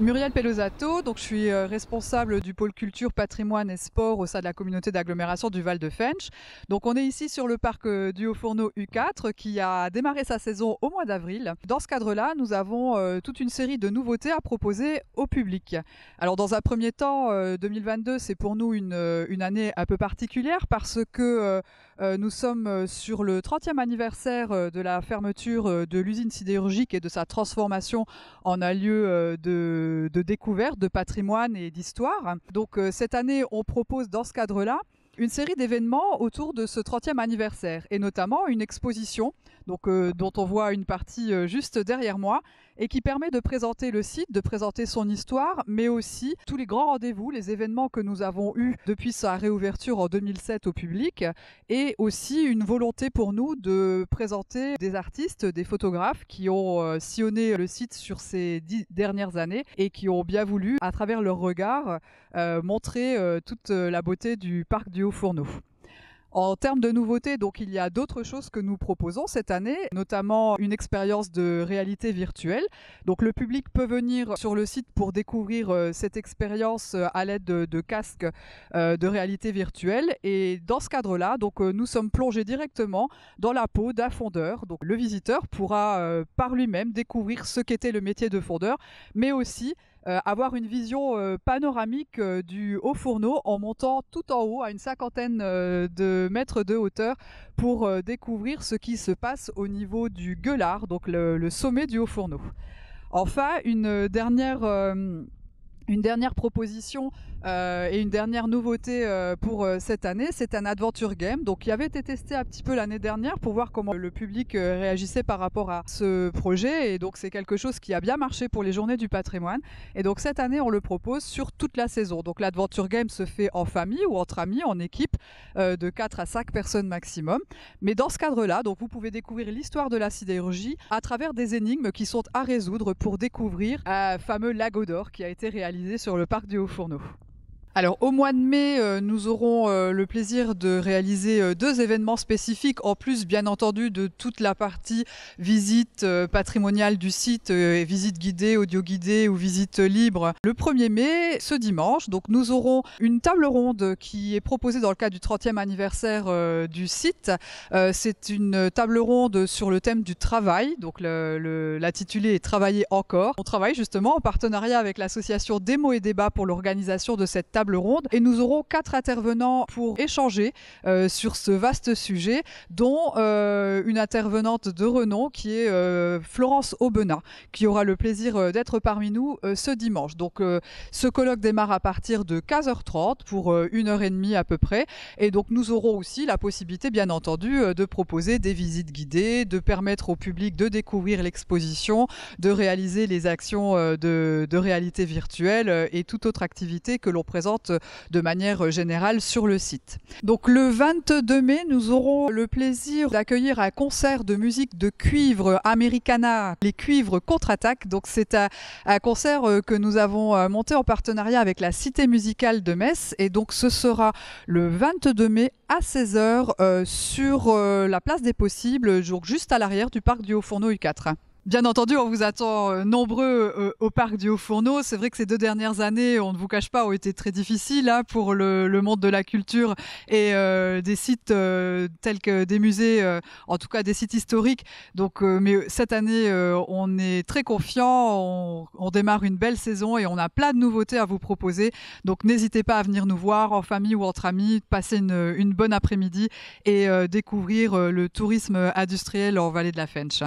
Muriel Pelosato, donc je suis responsable du pôle culture, patrimoine et sport au sein de la communauté d'agglomération du Val de Fensch. Donc on est ici sur le parc du Haut-Fourneau U4 qui a démarré sa saison au mois d'avril. Dans ce cadre-là, nous avons toute une série de nouveautés à proposer au public. Alors dans un premier temps, 2022 c'est pour nous une année un peu particulière parce que nous sommes sur le 30e anniversaire de la fermeture de l'usine sidérurgique et de sa transformation en un lieu de découverte, de patrimoine et d'histoire. Donc cette année, on propose dans ce cadre-là une série d'événements autour de ce 30e anniversaire et notamment une exposition dont on voit une partie juste derrière moi et qui permet de présenter le site, de présenter son histoire, mais aussi tous les grands rendez-vous, les événements que nous avons eus depuis sa réouverture en 2007 au public et aussi une volonté pour nous de présenter des artistes, des photographes qui ont sillonné le site sur ces 10 dernières années et qui ont bien voulu, à travers leur regard, montrer toute la beauté du parc du Haut-Fourneau. En termes de nouveautés, donc, il y a d'autres choses que nous proposons cette année, notamment une expérience de réalité virtuelle. Donc, le public peut venir sur le site pour découvrir cette expérience à l'aide de casques de réalité virtuelle. Et dans ce cadre-là, donc, nous sommes plongés directement dans la peau d'un fondeur. Donc, le visiteur pourra par lui-même découvrir ce qu'était le métier de fondeur, mais aussi avoir une vision panoramique du Haut-Fourneau en montant tout en haut à une cinquantaine de mètres de hauteur pour découvrir ce qui se passe au niveau du Gueulard, donc le sommet du Haut-Fourneau. Enfin, une dernière proposition et une dernière nouveauté pour cette année, c'est un adventure game donc, qui avait été testé un petit peu l'année dernière pour voir comment le public réagissait par rapport à ce projet. Et donc c'est quelque chose qui a bien marché pour les journées du patrimoine. Et donc cette année, on le propose sur toute la saison. Donc l'adventure game se fait en famille ou entre amis, en équipe de 4 à 5 personnes maximum. Mais dans ce cadre-là, donc vous pouvez découvrir l'histoire de la sidérurgie à travers des énigmes qui sont à résoudre pour découvrir un fameux lago d'or qui a été réalisé sur le parc du Haut-Fourneau. Alors au mois de mai, nous aurons le plaisir de réaliser 2 événements spécifiques, en plus bien entendu de toute la partie visite patrimoniale du site, visite guidée, audio guidée ou visite libre. Le 1er mai, ce dimanche, donc nous aurons une table ronde qui est proposée dans le cadre du 30e anniversaire du site. C'est une table ronde sur le thème du travail, donc l'intitulé est Travailler encore. On travaille justement en partenariat avec l'association Démo et Débat pour l'organisation de cette table ronde et nous aurons 4 intervenants pour échanger sur ce vaste sujet, dont une intervenante de renom qui est Florence Aubenas, qui aura le plaisir d'être parmi nous ce dimanche. Donc ce colloque démarre à partir de 15h30 pour 1h30 à peu près, et donc nous aurons aussi la possibilité bien entendu de proposer des visites guidées, de permettre au public de découvrir l'exposition, de réaliser les actions de réalité virtuelle et toute autre activité que l'on présente de manière générale sur le site. Donc le 22 mai, nous aurons le plaisir d'accueillir un concert de musique de cuivre Americana, les cuivres contre-attaque. Donc c'est un concert que nous avons monté en partenariat avec la Cité musicale de Metz, et donc ce sera le 22 mai à 16h sur la place des Possibles, juste à l'arrière du parc du Haut-Fourneau U4. Bien entendu, on vous attend nombreux au parc du Haut-Fourneau. C'est vrai que ces 2 dernières années, on ne vous cache pas, ont été très difficiles pour le monde de la culture et des sites tels que des musées, en tout cas des sites historiques. Donc, mais cette année, on est très confiants, on démarre une belle saison et on a plein de nouveautés à vous proposer. Donc n'hésitez pas à venir nous voir en famille ou entre amis, passer une bonne après-midi et découvrir le tourisme industriel en Vallée de la Fensch.